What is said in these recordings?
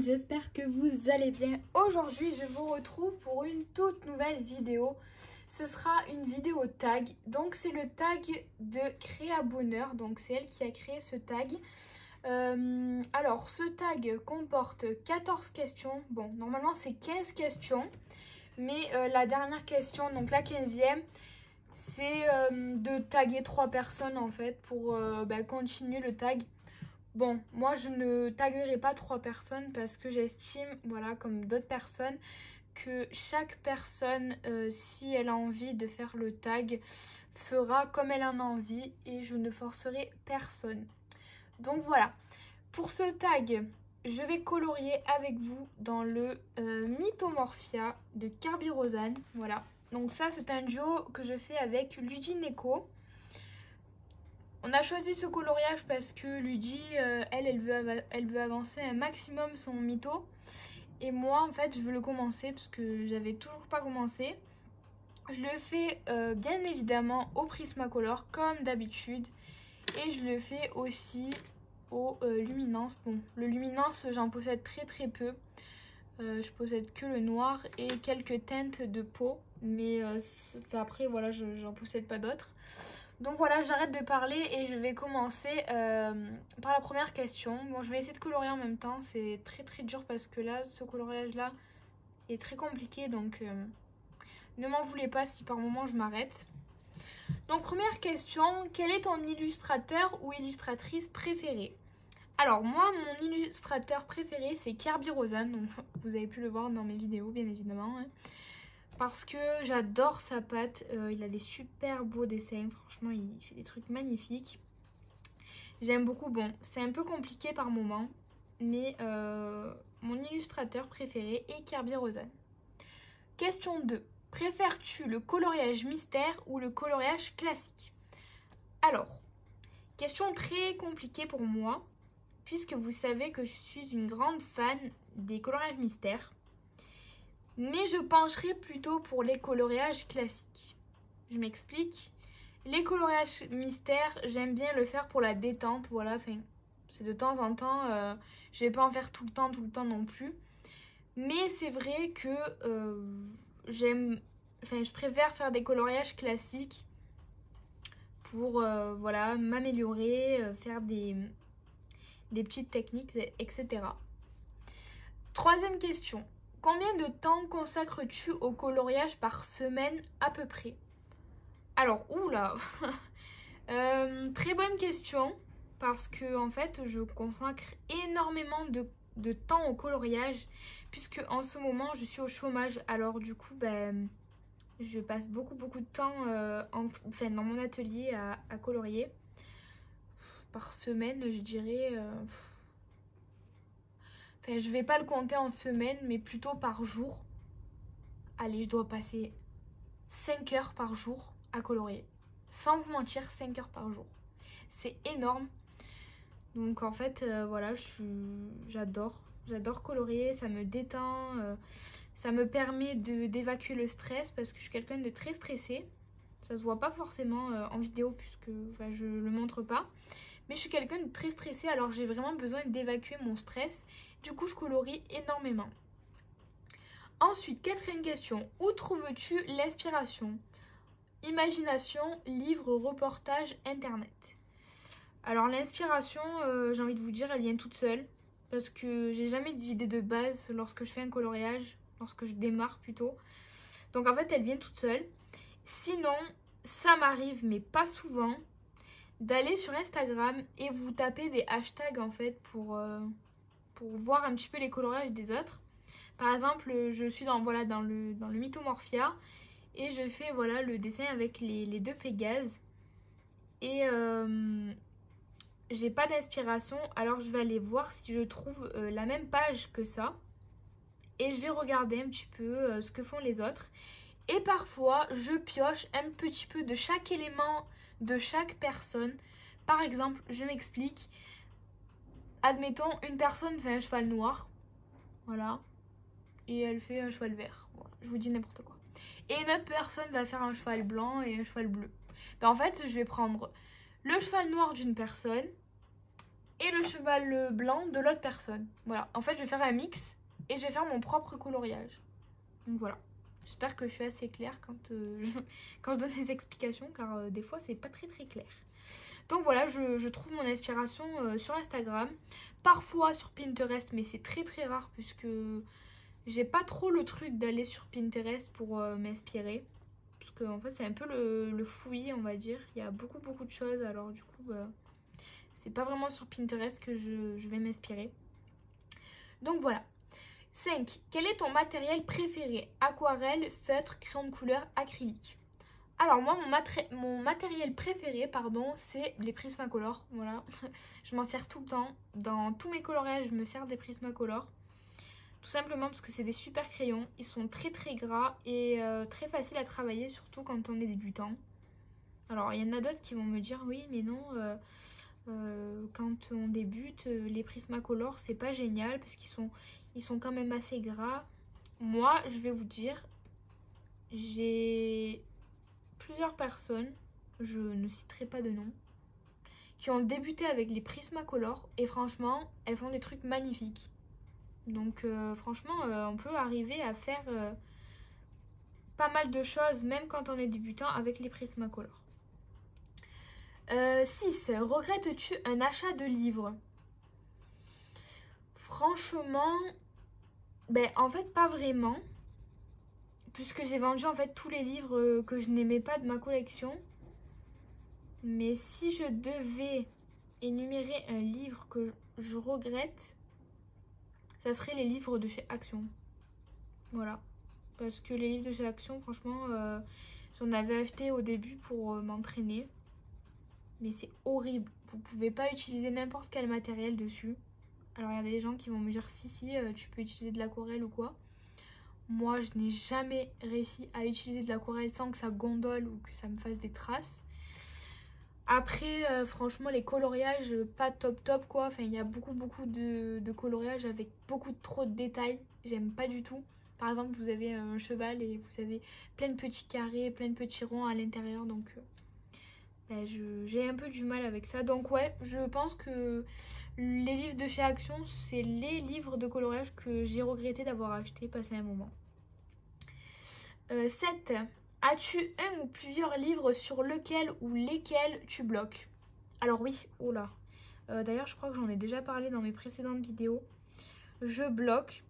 monde, j'espère que vous allez bien. Aujourd'hui, je vous retrouve pour une toute nouvelle vidéo. Ce sera une vidéo tag. Donc, c'est le tag de Créa Bonheur. Donc, c'est elle qui a créé ce tag. Alors, ce tag comporte 14 questions. Bon, normalement, c'est 15 questions. Mais la dernière question, donc la 15e, c'est de taguer 3 personnes en fait pour continuer le tag. Bon, moi je ne taguerai pas 3 personnes parce que j'estime, voilà, comme d'autres personnes, que chaque personne, si elle a envie de faire le tag, fera comme elle en a envie et je ne forcerai personne. Donc voilà, pour ce tag, je vais colorier avec vous dans le Mythomorphia de Carbyrosane. Voilà, donc ça c'est un duo que je fais avec Luigi Neko. On a choisi ce coloriage parce que Luigi, elle veut avancer un maximum son mytho. Et moi, en fait, je veux le commencer parce que j'avais toujours pas commencé. Je le fais bien évidemment au Prismacolor comme d'habitude. Et je le fais aussi au Luminance. Bon, le Luminance, j'en possède très peu. Je possède que le noir et quelques teintes de peau. Mais après, voilà, j'en possède pas d'autres. Donc voilà, j'arrête de parler et je vais commencer par la première question. Bon, je vais essayer de colorier en même temps. C'est très dur parce que là, ce coloriage-là est très compliqué. Donc ne m'en voulez pas si par moment je m'arrête. Donc première question, quel est ton illustrateur ou illustratrice préférée? Alors moi, mon illustrateur préféré, c'est Carbyrosane. Donc vous avez pu le voir dans mes vidéos, bien évidemment. Hein. Parce que j'adore sa patte, il a des super beaux dessins, franchement il fait des trucs magnifiques. J'aime beaucoup, bon c'est un peu compliqué par moment, mais mon illustrateur préféré est Carbyrosane. Question 2, préfères-tu le coloriage mystère ou le coloriage classique? Alors, question très compliquée pour moi, puisque vous savez que je suis une grande fan des coloriages mystères. Mais je pencherai plutôt pour les coloriages classiques. Je m'explique. Les coloriages mystères, j'aime bien le faire pour la détente. Voilà, enfin, c'est de temps en temps. Je vais pas en faire tout le temps non plus. Mais c'est vrai que je préfère faire des coloriages classiques pour voilà, m'améliorer, faire des petites techniques, etc. Troisième question. Combien de temps consacres-tu au coloriage par semaine à peu près? Alors, oula très bonne question, parce que en fait, je consacre énormément de temps au coloriage, puisque en ce moment, je suis au chômage. Alors du coup, je passe beaucoup de temps dans mon atelier à colorier. Par semaine, je dirais... Enfin, je vais pas le compter en semaine, mais plutôt par jour. Allez, je dois passer 5 heures par jour à colorier. Sans vous mentir, 5 heures par jour. C'est énorme. Donc en fait, voilà, j'adore colorier, ça me détend. Ça me permet d'évacuer le stress parce que je suis quelqu'un de très stressé. Ça se voit pas forcément en vidéo puisque je le montre pas. Mais je suis quelqu'un de très stressé, alors j'ai vraiment besoin d'évacuer mon stress. Du coup, je colorie énormément. Ensuite, quatrième question. Où trouves-tu l'inspiration? Imagination, livre, reportage, internet. Alors l'inspiration, j'ai envie de vous dire, elle vient toute seule. Parce que j'ai jamais d'idée de base lorsque je fais un coloriage, lorsque je démarre plutôt. Donc en fait, elle vient toute seule. Sinon, ça m'arrive, mais pas souvent, d'aller sur Instagram et vous taper des hashtags en fait pour voir un petit peu les coloriages des autres. Par exemple, je suis dans le Mythomorphia et je fais voilà le dessin avec les deux Pégases et j'ai pas d'inspiration, alors je vais aller voir si je trouve la même page que ça et je vais regarder un petit peu ce que font les autres et parfois je pioche un petit peu de chaque élément de chaque personne. Par exemple, je m'explique. Admettons, une personne fait un cheval noir. Voilà. Et elle fait un cheval vert. Voilà, je vous dis n'importe quoi. Et une autre personne va faire un cheval blanc et un cheval bleu. En fait, je vais prendre le cheval noir d'une personne et le cheval blanc de l'autre personne. Voilà, en fait je vais faire un mix et je vais faire mon propre coloriage. Donc voilà, j'espère que je suis assez claire quand je donne des explications, car des fois c'est pas très clair. Donc voilà, je trouve mon inspiration sur Instagram, parfois sur Pinterest, mais c'est très rare puisque j'ai pas trop le truc d'aller sur Pinterest pour m'inspirer. Parce que en fait c'est un peu le fouillis, on va dire. Il y a beaucoup de choses, alors du coup c'est pas vraiment sur Pinterest que je vais m'inspirer. Donc voilà. 5. Quel est ton matériel préféré? Aquarelle, feutre, crayon de couleur, acrylique. Alors moi mon matériel préféré c'est les Prismacolor. Voilà. Je m'en sers tout le temps. Dans tous mes coloriages je me sers des Prismacolor. Tout simplement parce que c'est des super crayons. Ils sont très gras et très faciles à travailler, surtout quand on est débutant. Alors il y en a d'autres qui vont me dire oui mais non, quand on débute les Prismacolor c'est pas génial parce qu'ils sont quand même assez gras. Moi je vais vous dire, j'ai plusieurs personnes, je ne citerai pas de nom, qui ont débuté avec les Prismacolor et franchement elles font des trucs magnifiques. Donc franchement on peut arriver à faire pas mal de choses même quand on est débutant avec les Prismacolor. 6. Regrettes-tu un achat de livres? Franchement, en fait pas vraiment, puisque j'ai vendu en fait tous les livres que je n'aimais pas de ma collection. Mais si je devais énumérer un livre que je regrette, ça serait les livres de chez Action. Voilà, parce que les livres de chez Action, franchement, j'en avais acheté au début pour m'entraîner. Mais c'est horrible, vous pouvez pas utiliser n'importe quel matériel dessus. Alors il y a des gens qui vont me dire si tu peux utiliser de l'aquarelle ou quoi. Moi je n'ai jamais réussi à utiliser de l'aquarelle sans que ça gondole ou que ça me fasse des traces. Après franchement les coloriages pas top quoi. Enfin il y a beaucoup de coloriages avec beaucoup trop de détails. J'aime pas du tout. Par exemple vous avez un cheval et vous avez plein de petits carrés, plein de petits ronds à l'intérieur, donc j'ai un peu du mal avec ça. Donc ouais, je pense que les livres de chez Action, c'est les livres de coloriage que j'ai regretté d'avoir acheté passé un moment. 7. As-tu un ou plusieurs livres sur lequel ou lesquels tu bloques? Alors oui, oula. D'ailleurs, je crois que j'en ai déjà parlé dans mes précédentes vidéos. Je bloque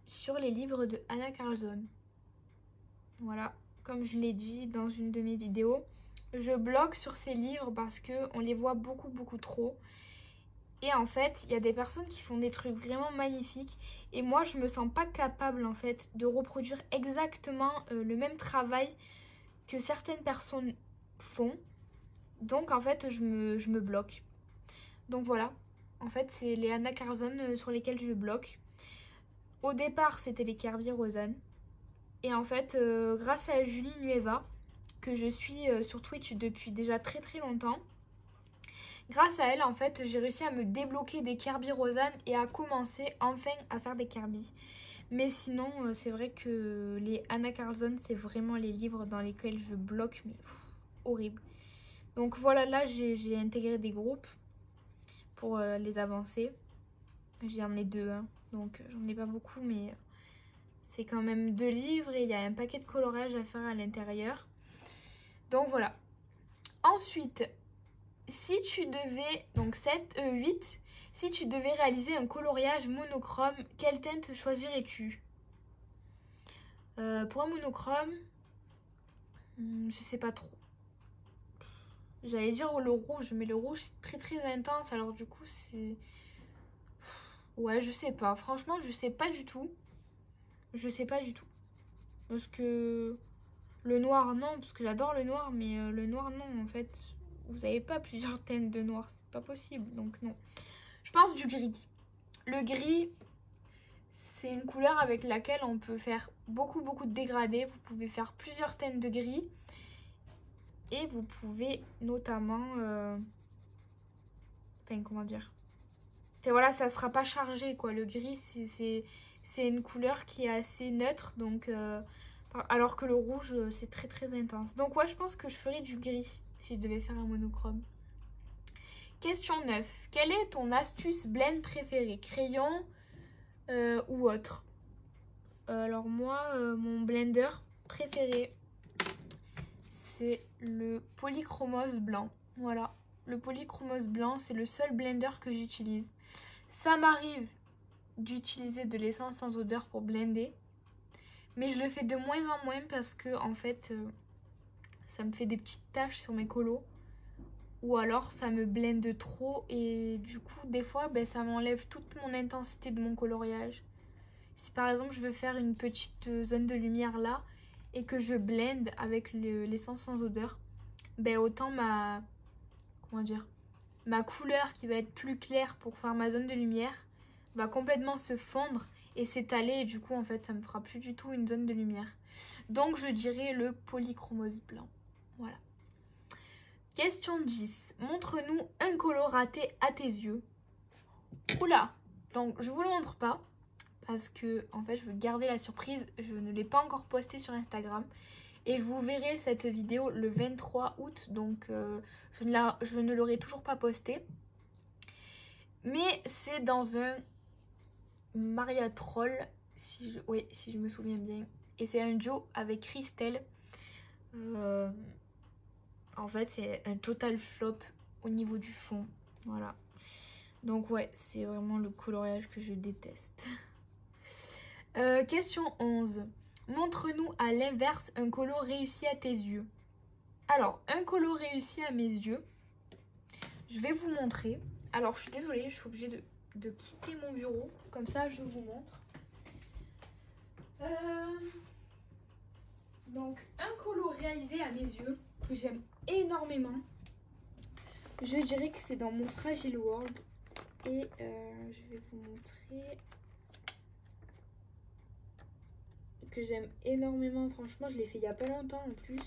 sur les livres de Anna Carlson. Voilà, comme je l'ai dit dans une de mes vidéos. Je bloque sur ces livres parce qu'on les voit beaucoup trop. Et en fait, il y a des personnes qui font des trucs vraiment magnifiques. Et moi, je me sens pas capable en fait de reproduire exactement le même travail que certaines personnes font. Donc en fait, je me bloque. Donc voilà, en fait, c'est les Anna Carlson sur lesquels je bloque. Au départ, c'était les Kerby-Rosanes. Et en fait, grâce à Julie Nueva, que je suis sur Twitch depuis déjà très longtemps. Grâce à elle, en fait, j'ai réussi à me débloquer des Kerby-Rosanes et à commencer enfin à faire des Kerby. Mais sinon, c'est vrai que les Anna Carlson, c'est vraiment les livres dans lesquels je bloque, mais horrible. Donc voilà, là, j'ai intégré des groupes pour les avancer. J'en ai 2, hein, donc j'en ai pas beaucoup, mais c'est quand même 2 livres et il y a un paquet de coloriage à faire à l'intérieur. Donc voilà. Ensuite, si tu devais, donc 8, si tu devais réaliser un coloriage monochrome, quelle teinte choisirais-tu? Pour un monochrome, je sais pas trop. J'allais dire le rouge, mais le rouge c'est très intense, alors du coup c'est... Ouais, je sais pas, franchement je sais pas du tout. Je sais pas du tout. Parce que le noir non, parce que j'adore le noir, mais le noir non en fait. Vous avez pas plusieurs teintes de noir, c'est pas possible, donc non. Je pense du gris. Le gris, c'est une couleur avec laquelle on peut faire beaucoup de dégradés. Vous pouvez faire plusieurs teintes de gris. Et vous pouvez notamment... Enfin, comment dire? Enfin voilà, ça sera pas chargé quoi. Le gris, c'est une couleur qui est assez neutre, donc... alors que le rouge, c'est très intense. Donc ouais, je pense que je ferais du gris si je devais faire un monochrome. Question 9. Quelle est ton astuce blend préférée? Crayon ou autre? Alors moi, mon blender préféré, c'est le Polychromos blanc. Voilà, le Polychromos blanc, c'est le seul blender que j'utilise. Ça m'arrive d'utiliser de l'essence sans odeur pour blender, mais je le fais de moins en moins parce que en fait, ça me fait des petites taches sur mes colos. Ou alors ça me blende trop et du coup des fois ça m'enlève toute mon intensité de mon coloriage. Si par exemple je veux faire une petite zone de lumière là et que je blende avec l'essence sans odeur, autant ma couleur qui va être plus claire pour faire ma zone de lumière va complètement se fondre et s'étaler et du coup en fait ça me fera plus du tout une zone de lumière. Donc je dirais le Polychromos blanc. Voilà. Question 10. Montre-nous un colo raté à tes yeux. Oula. Donc je vous le montre pas parce que en fait je veux garder la surprise. Je ne l'ai pas encore posté sur Instagram. Et vous verrez cette vidéo le 23 août. Donc je ne l'aurai toujours pas postée. Mais c'est dans un Maria Troll. Si je me souviens bien. Et c'est un duo avec Christelle. En fait, c'est un total flop au niveau du fond. Voilà. Donc ouais, c'est vraiment le coloriage que je déteste. Question 11. Montre-nous à l'inverse un colo réussi à tes yeux. Alors, un colo réussi à mes yeux. Je vais vous montrer. Alors, je suis désolée, je suis obligée de quitter mon bureau. Comme ça, je vous montre. Donc, un colo réalisé à mes yeux que j'aime énormément. Je dirais que c'est dans mon Fragile World. Et je vais vous montrer que j'aime énormément. Franchement, je l'ai fait il n'y a pas longtemps en plus.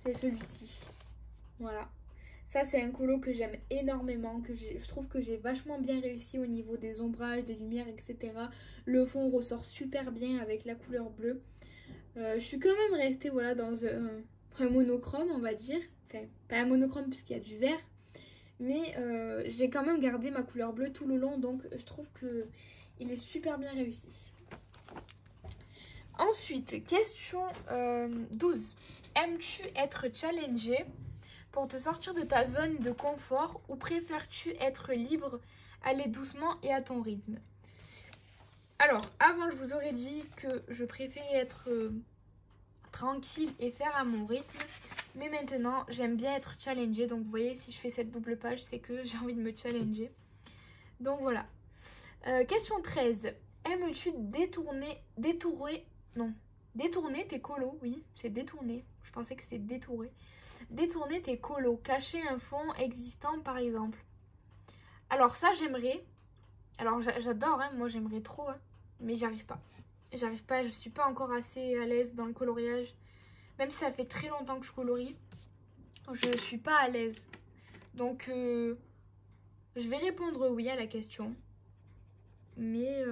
C'est celui-ci. Voilà. Ça, c'est un colo que j'aime énormément. Que je trouve que j'ai vachement bien réussi au niveau des ombrages, des lumières, etc. Le fond ressort super bien avec la couleur bleue. Je suis quand même restée voilà, dans un monochrome, on va dire. Enfin, pas un monochrome puisqu'il y a du vert. Mais j'ai quand même gardé ma couleur bleue tout le long. Donc, je trouve qu'il est super bien réussi. Ensuite, question 12. Aimes-tu être challengé pour te sortir de ta zone de confort ou préfères-tu être libre, aller doucement et à ton rythme? Alors, avant, je vous aurais dit que je préférais être tranquille et faire à mon rythme. Mais maintenant, j'aime bien être challengée. Donc, vous voyez, si je fais cette double page, c'est que j'ai envie de me challenger. Donc, voilà. Question 13. Aimes-tu détourner tes colos? Oui, c'est détourner. Je pensais que c'était détourer. Détourner tes colos. Cacher un fond existant, par exemple. Alors, ça, j'aimerais. Alors, j'adore, hein, moi, j'aimerais trop. Hein, mais j'arrive pas. J'arrive pas, je suis pas encore assez à l'aise dans le coloriage. Même si ça fait très longtemps que je colorie, je suis pas à l'aise. Donc, je vais répondre oui à la question. Mais,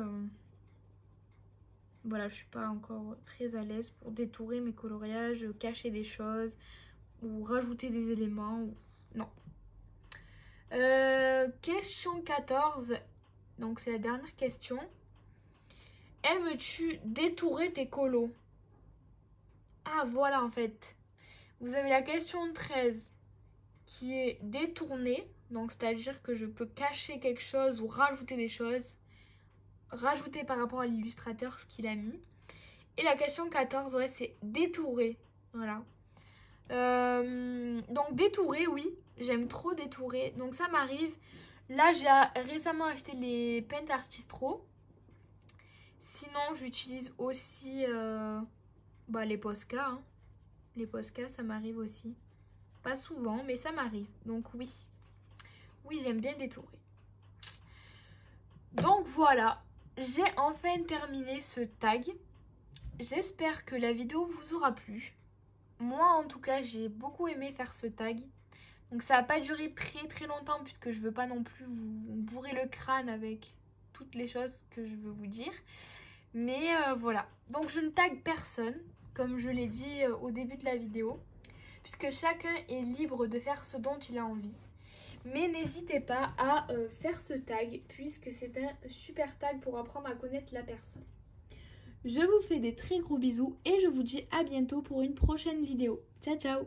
voilà, je suis pas encore très à l'aise pour détourer mes coloriages, cacher des choses ou rajouter des éléments. Non. Question 14. Donc, c'est la dernière question. Aimes-tu détourer tes colos? Ah, voilà, en fait. Vous avez la question 13 qui est détournée. Donc, c'est-à-dire que je peux cacher quelque chose ou rajouter des choses. Rajouter par rapport à l'illustrateur ce qu'il a mis. Et la question 14, ouais, c'est détourer. Voilà. Donc, détourer, oui. J'aime trop détourer. Donc, ça m'arrive. Là, j'ai récemment acheté les Paint Artistro. Sinon, j'utilise aussi les Posca. Hein. Les Posca, ça m'arrive aussi. Pas souvent, mais ça m'arrive. Donc oui. Oui, j'aime bien détourer. Donc voilà. J'ai enfin terminé ce tag. J'espère que la vidéo vous aura plu. Moi, en tout cas, j'ai beaucoup aimé faire ce tag. Donc ça n'a pas duré très longtemps puisque je veux pas non plus vous bourrer le crâne avec toutes les choses que je veux vous dire. Mais voilà, donc je ne tag personne, comme je l'ai dit au début de la vidéo, puisque chacun est libre de faire ce dont il a envie. Mais n'hésitez pas à faire ce tag puisque c'est un super tag pour apprendre à connaître la personne. Je vous fais des très gros bisous et je vous dis à bientôt pour une prochaine vidéo. Ciao ciao!